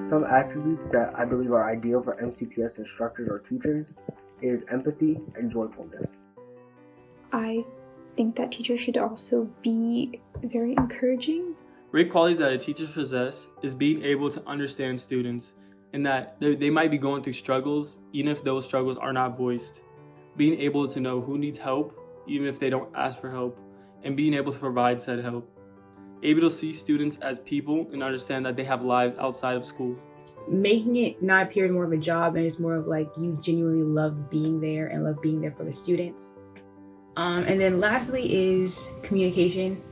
Some attributes that I believe are ideal for MCPS instructors or teachers is empathy and joyfulness. I think that teachers should also be very encouraging. Great qualities that a teacher possess is being able to understand students and that they might be going through struggles, even if those struggles are not voiced. Being able to know who needs help, even if they don't ask for help, and being able to provide said help. Able to see students as people and understand that they have lives outside of school. Making it not appear more of a job and it's more of like you genuinely love being there and love being there for the students. And then lastly is communication.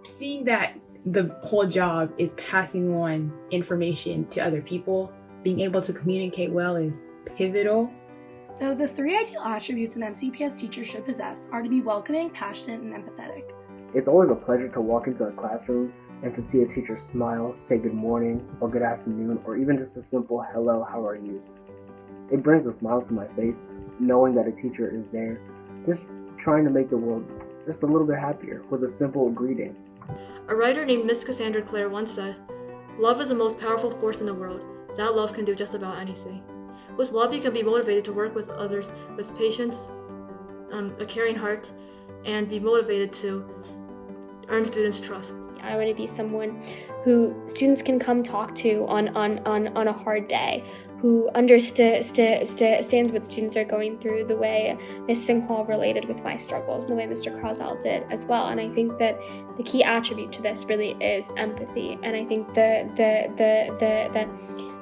Seeing that the whole job is passing on information to other people, being able to communicate well is pivotal. So the 3 ideal attributes an MCPS teacher should possess are to be welcoming, passionate, and empathetic. It's always a pleasure to walk into a classroom and to see a teacher smile, say good morning or good afternoon, or even just a simple hello, how are you? It brings a smile to my face knowing that a teacher is there, just trying to make the world just a little bit happier with a simple greeting. A writer named Miss Cassandra Clare once said, "Love is the most powerful force in the world. That love can do just about anything." With love, you can be motivated to work with others with patience, a caring heart, and be motivated to earn students' trust. I want to be someone who students can come talk to on a hard day, who understands what students are going through the way Ms. Singhal related with my struggles and the way Mr. Crosell did as well. And I think that the key attribute to this really is empathy. And I think the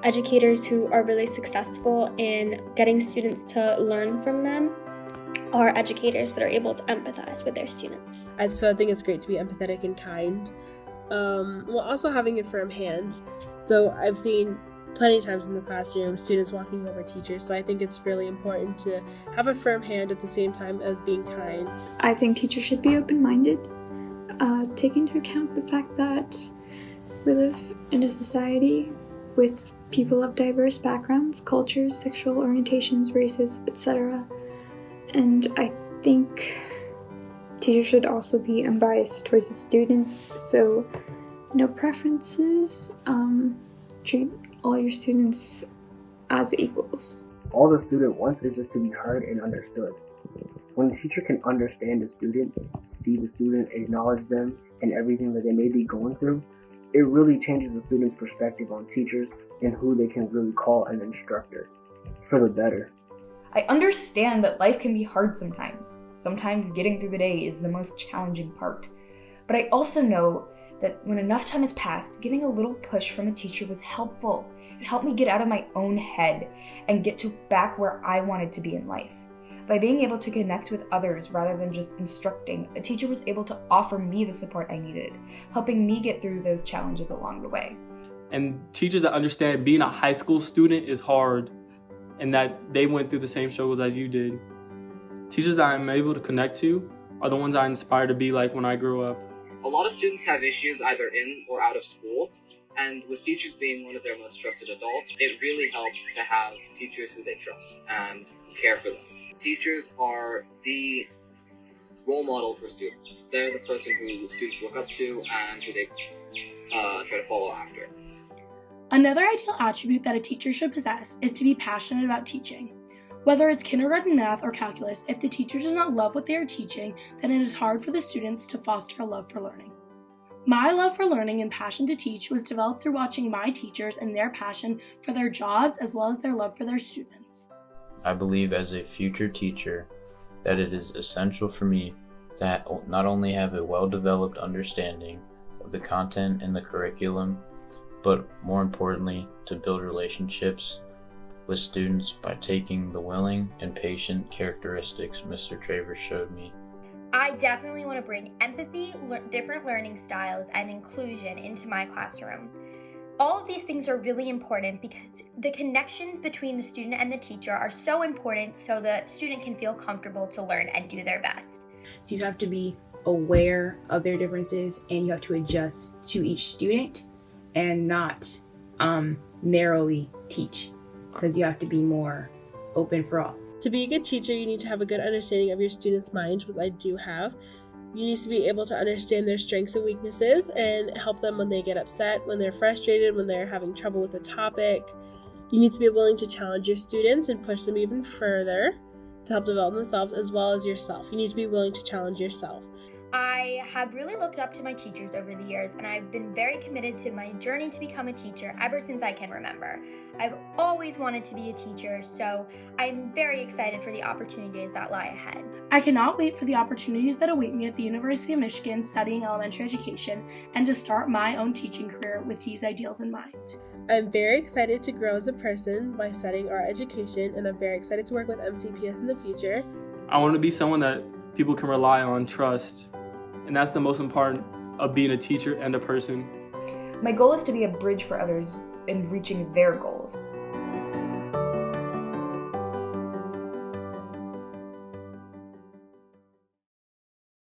educators who are really successful in getting students to learn from them are educators that are able to empathize with their students. So I think it's great to be empathetic and kind, while also having a firm hand. So I've seen plenty of times in the classroom students walking over teachers, so I think it's really important to have a firm hand at the same time as being kind. I think teachers should be open-minded, take into account the fact that we live in a society with people of diverse backgrounds, cultures, sexual orientations, races, etc. And I think teachers should also be unbiased towards the students, so no preferences, treat all your students as equals. All the student wants is just to be heard and understood. When the teacher can understand the student, see the student, acknowledge them, and everything that they may be going through, it really changes the student's perspective on teachers and who they can really call an instructor for the better. I understand that life can be hard sometimes. Sometimes getting through the day is the most challenging part. But I also know that when enough time has passed, getting a little push from a teacher was helpful. It helped me get out of my own head and get to back where I wanted to be in life. By being able to connect with others rather than just instructing, a teacher was able to offer me the support I needed, helping me get through those challenges along the way. And teachers that understand being a high school student is hard and that they went through the same struggles as you did. Teachers that I'm able to connect to are the ones I inspire to be like when I grow up. A lot of students have issues either in or out of school, and with teachers being one of their most trusted adults, it really helps to have teachers who they trust and care for them. Teachers are the role model for students. They're the person who the students look up to and who they try to follow after. Another ideal attribute that a teacher should possess is to be passionate about teaching. Whether it's kindergarten math or calculus, if the teacher does not love what they are teaching, then it is hard for the students to foster a love for learning. My love for learning and passion to teach was developed through watching my teachers and their passion for their jobs as well as their love for their students. I believe as a future teacher that it is essential for me to not only have a well-developed understanding of the content and the curriculum, but more importantly, to build relationships with students by taking the willing and patient characteristics Mr. Travers showed me. I definitely want to bring empathy, different learning styles, and inclusion into my classroom. All of these things are really important because the connections between the student and the teacher are so important so the student can feel comfortable to learn and do their best. So you have to be aware of their differences and you have to adjust to each student and not narrowly teach, because you have to be more open for all. To be a good teacher, you need to have a good understanding of your students' minds, which I do have. You need to be able to understand their strengths and weaknesses and help them when they get upset, when they're frustrated, when they're having trouble with a topic. You need to be willing to challenge your students and push them even further to help develop themselves, as well as yourself. You need to be willing to challenge yourself. I have really looked up to my teachers over the years, and I've been very committed to my journey to become a teacher ever since I can remember. I've always wanted to be a teacher, so I'm very excited for the opportunities that lie ahead. I cannot wait for the opportunities that await me at the University of Michigan studying elementary education and to start my own teaching career with these ideals in mind. I'm very excited to grow as a person by studying art education, and I'm very excited to work with MCPS in the future. I want to be someone that people can rely on, trust, and that's the most important of being a teacher and a person. My goal is to be a bridge for others in reaching their goals.